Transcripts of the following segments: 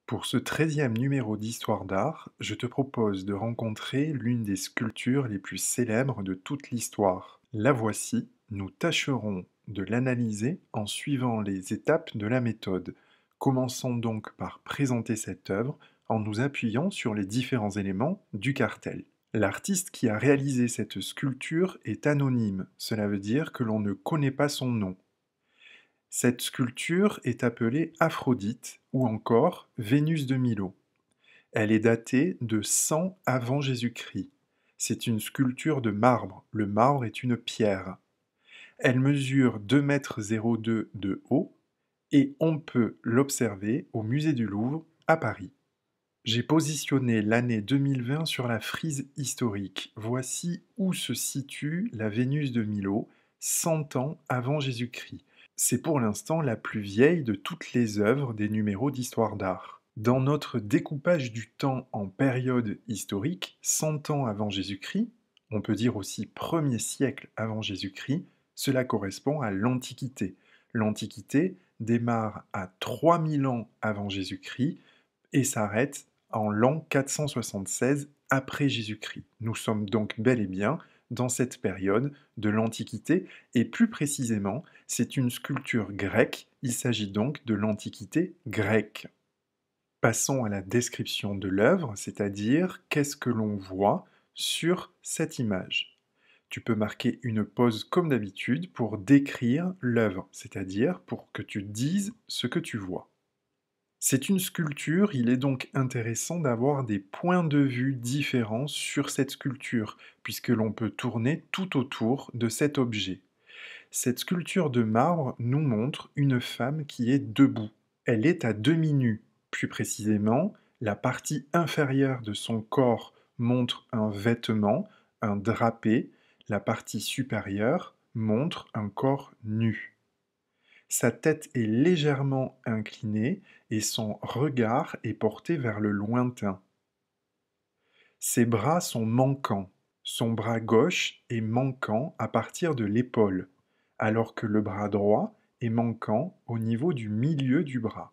Pour ce 13e numéro d'Histoire d'art, je te propose de rencontrer l'une des sculptures les plus célèbres de toute l'histoire. La voici, nous tâcherons de l'analyser en suivant les étapes de la méthode. Commençons donc par présenter cette œuvre en nous appuyant sur les différents éléments du cartel. L'artiste qui a réalisé cette sculpture est anonyme, cela veut dire que l'on ne connaît pas son nom. Cette sculpture est appelée Aphrodite ou encore Vénus de Milo. Elle est datée de 100 avant Jésus-Christ. C'est une sculpture de marbre. Le marbre est une pierre. Elle mesure 2,02 m de haut et on peut l'observer au musée du Louvre à Paris. J'ai positionné l'année 2020 sur la frise historique. Voici où se situe la Vénus de Milo, 100 ans avant Jésus-Christ. C'est pour l'instant la plus vieille de toutes les œuvres des numéros d'histoire d'art. Dans notre découpage du temps en période historique, 100 ans avant Jésus-Christ, on peut dire aussi 1er siècle avant Jésus-Christ, cela correspond à l'Antiquité. L'Antiquité démarre à 3000 ans avant Jésus-Christ et s'arrête en l'an 476 après Jésus-Christ. Nous sommes donc bel et bien dans cette période de l'Antiquité, et plus précisément, c'est une sculpture grecque, il s'agit donc de l'Antiquité grecque. Passons à la description de l'œuvre, c'est-à-dire qu'est-ce que l'on voit sur cette image. Tu peux marquer une pause comme d'habitude pour décrire l'œuvre, c'est-à-dire pour que tu dises ce que tu vois. C'est une sculpture, il est donc intéressant d'avoir des points de vue différents sur cette sculpture, puisque l'on peut tourner tout autour de cet objet. Cette sculpture de marbre nous montre une femme qui est debout. Elle est à demi nue. Plus précisément, la partie inférieure de son corps montre un vêtement, un drapé, la partie supérieure montre un corps nu. Sa tête est légèrement inclinée et son regard est porté vers le lointain. Ses bras sont manquants. Son bras gauche est manquant à partir de l'épaule, alors que le bras droit est manquant au niveau du milieu du bras.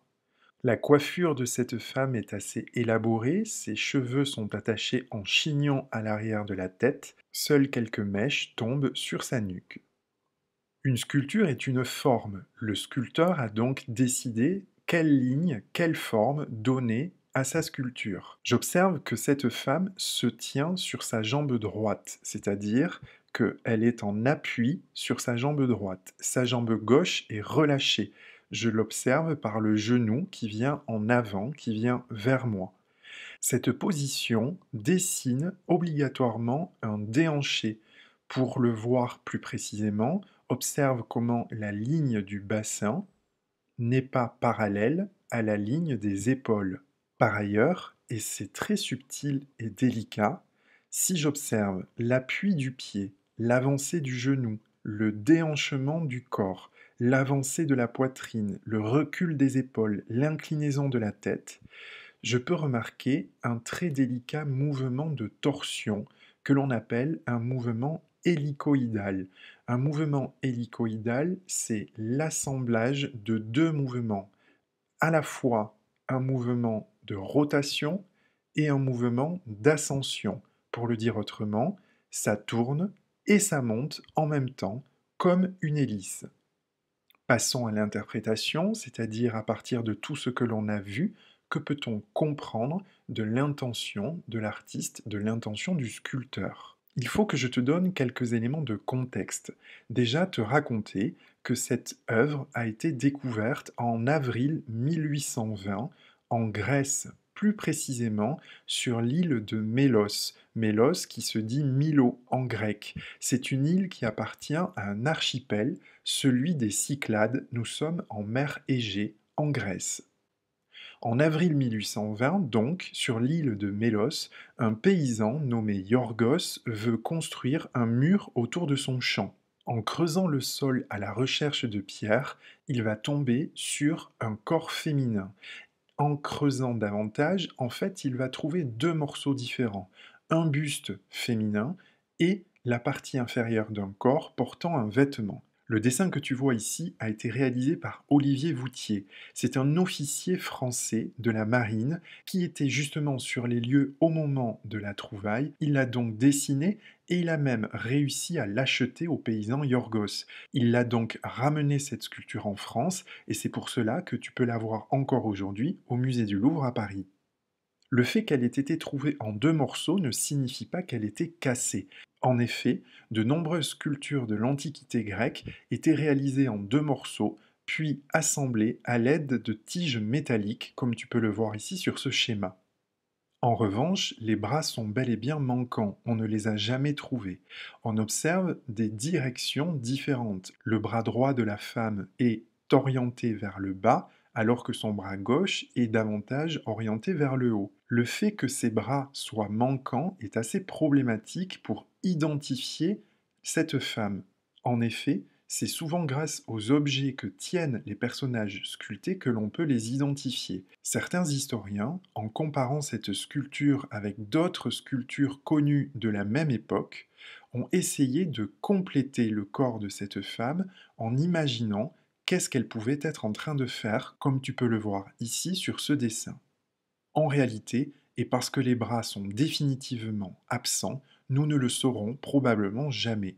La coiffure de cette femme est assez élaborée, ses cheveux sont attachés en chignon à l'arrière de la tête, seules quelques mèches tombent sur sa nuque. Une sculpture est une forme. Le sculpteur a donc décidé quelle ligne, quelle forme donner à sa sculpture. J'observe que cette femme se tient sur sa jambe droite, c'est-à-dire qu'elle est en appui sur sa jambe droite. Sa jambe gauche est relâchée. Je l'observe par le genou qui vient en avant, qui vient vers moi. Cette position dessine obligatoirement un déhanché. Pour le voir plus précisément, observe comment la ligne du bassin n'est pas parallèle à la ligne des épaules. Par ailleurs, et c'est très subtil et délicat, si j'observe l'appui du pied, l'avancée du genou, le déhanchement du corps, l'avancée de la poitrine, le recul des épaules, l'inclinaison de la tête, je peux remarquer un très délicat mouvement de torsion que l'on appelle un mouvement hélicoïdal. Un mouvement hélicoïdal, c'est l'assemblage de deux mouvements, à la fois un mouvement de rotation et un mouvement d'ascension. Pour le dire autrement, ça tourne et ça monte en même temps, comme une hélice. Passons à l'interprétation, c'est-à-dire à partir de tout ce que l'on a vu, que peut-on comprendre de l'intention de l'artiste, de l'intention du sculpteur. Il faut que je te donne quelques éléments de contexte. Déjà te raconter que cette œuvre a été découverte en avril 1820 en Grèce, plus précisément sur l'île de Mélos. Mélos qui se dit Milo en grec. C'est une île qui appartient à un archipel, celui des Cyclades. Nous sommes en mer Égée, en Grèce. En avril 1820, donc, sur l'île de Mélos, un paysan nommé Yorgos veut construire un mur autour de son champ. En creusant le sol à la recherche de pierres, il va tomber sur un corps féminin. En creusant davantage, en fait, il va trouver deux morceaux différents. Un buste féminin et la partie inférieure d'un corps portant un vêtement. Le dessin que tu vois ici a été réalisé par Olivier Voutier. C'est un officier français de la marine qui était justement sur les lieux au moment de la trouvaille. Il l'a donc dessiné et il a même réussi à l'acheter au paysan Yorgos. Il l'a donc ramené cette sculpture en France et c'est pour cela que tu peux la voir encore aujourd'hui au musée du Louvre à Paris. Le fait qu'elle ait été trouvée en deux morceaux ne signifie pas qu'elle était cassée. En effet, de nombreuses sculptures de l'Antiquité grecque étaient réalisées en deux morceaux, puis assemblées à l'aide de tiges métalliques, comme tu peux le voir ici sur ce schéma. En revanche, les bras sont bel et bien manquants, on ne les a jamais trouvés. On observe des directions différentes. Le bras droit de la femme est orienté vers le bas, alors que son bras gauche est davantage orienté vers le haut. Le fait que ces bras soient manquants est assez problématique pour identifier cette femme. En effet, c'est souvent grâce aux objets que tiennent les personnages sculptés que l'on peut les identifier. Certains historiens, en comparant cette sculpture avec d'autres sculptures connues de la même époque, ont essayé de compléter le corps de cette femme en imaginant qu'est-ce qu'elle pouvait être en train de faire, comme tu peux le voir ici sur ce dessin. En réalité, et parce que les bras sont définitivement absents, nous ne le saurons probablement jamais.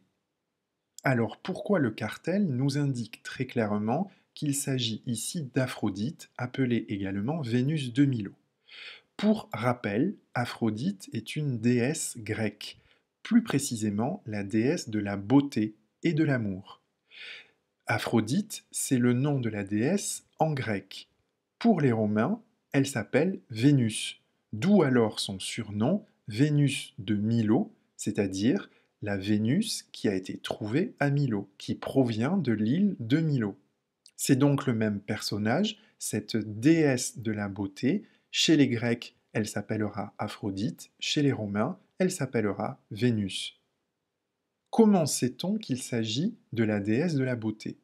Alors pourquoi le cartel nous indique très clairement qu'il s'agit ici d'Aphrodite, appelée également Vénus de Milo? Pour rappel, Aphrodite est une déesse grecque, plus précisément la déesse de la beauté et de l'amour. Aphrodite, c'est le nom de la déesse en grec. Pour les Romains, elle s'appelle Vénus, d'où alors son surnom Vénus de Milo, c'est-à-dire la Vénus qui a été trouvée à Milo, qui provient de l'île de Milo. C'est donc le même personnage, cette déesse de la beauté. Chez les Grecs, elle s'appellera Aphrodite, chez les Romains, elle s'appellera Vénus. Comment sait-on qu'il s'agit de la déesse de la beauté?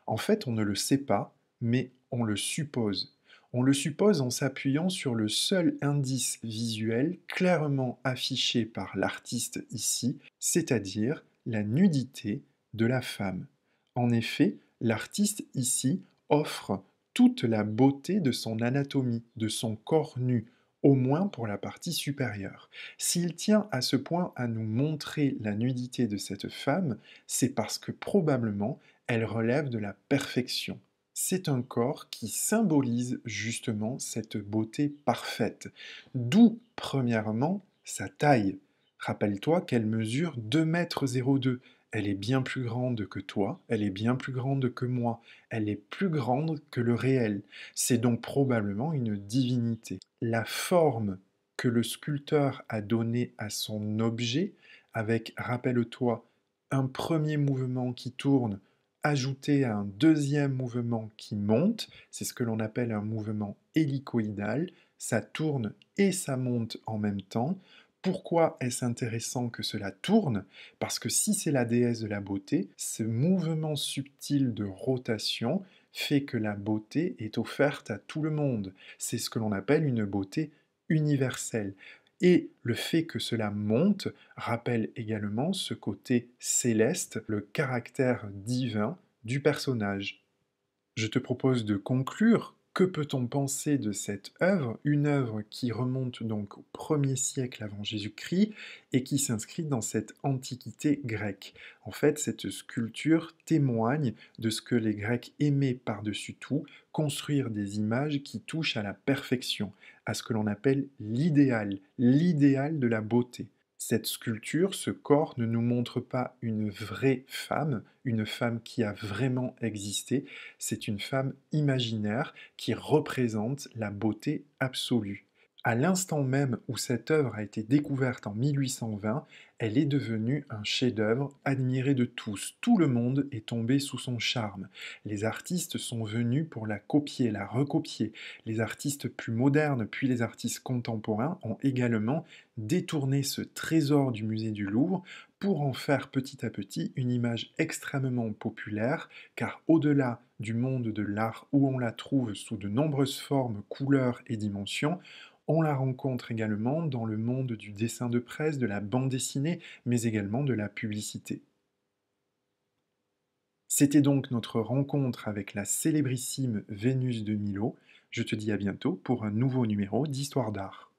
En fait, on ne le sait pas, mais on le suppose. On le suppose en s'appuyant sur le seul indice visuel clairement affiché par l'artiste ici, c'est-à-dire la nudité de la femme. En effet, l'artiste ici offre toute la beauté de son anatomie, de son corps nu, au moins pour la partie supérieure. S'il tient à ce point à nous montrer la nudité de cette femme, c'est parce que probablement elle relève de la perfection. C'est un corps qui symbolise justement cette beauté parfaite. D'où, premièrement, sa taille. Rappelle-toi qu'elle mesure 2,02 m. Elle est bien plus grande que toi, elle est bien plus grande que moi, elle est plus grande que le réel. C'est donc probablement une divinité. La forme que le sculpteur a donnée à son objet, avec, rappelle-toi, un premier mouvement qui tourne, ajouté à un deuxième mouvement qui monte, c'est ce que l'on appelle un mouvement hélicoïdal, ça tourne et ça monte en même temps. Pourquoi est-ce intéressant que cela tourne? Parce que si c'est la déesse de la beauté, ce mouvement subtil de rotation fait que la beauté est offerte à tout le monde. C'est ce que l'on appelle une beauté universelle. Et le fait que cela monte rappelle également ce côté céleste, le caractère divin du personnage. Je te propose de conclure. Que peut-on penser de cette œuvre? Une œuvre qui remonte donc au 1er siècle avant Jésus-Christ et qui s'inscrit dans cette antiquité grecque. En fait, cette sculpture témoigne de ce que les Grecs aimaient par-dessus tout, construire des images qui touchent à la perfection, à ce que l'on appelle l'idéal de la beauté. Cette sculpture, ce corps, ne nous montre pas une vraie femme, une femme qui a vraiment existé, c'est une femme imaginaire qui représente la beauté absolue. À l'instant même où cette œuvre a été découverte en 1820, elle est devenue un chef-d'œuvre admiré de tous. Tout le monde est tombé sous son charme. Les artistes sont venus pour la copier, la recopier. Les artistes plus modernes, puis les artistes contemporains ont également détourné ce trésor du musée du Louvre pour en faire petit à petit une image extrêmement populaire, car au-delà du monde de l'art où on la trouve sous de nombreuses formes, couleurs et dimensions, on la rencontre également dans le monde du dessin de presse, de la bande dessinée, mais également de la publicité. C'était donc notre rencontre avec la célébrissime Vénus de Milo. Je te dis à bientôt pour un nouveau numéro d'Histoire d'art.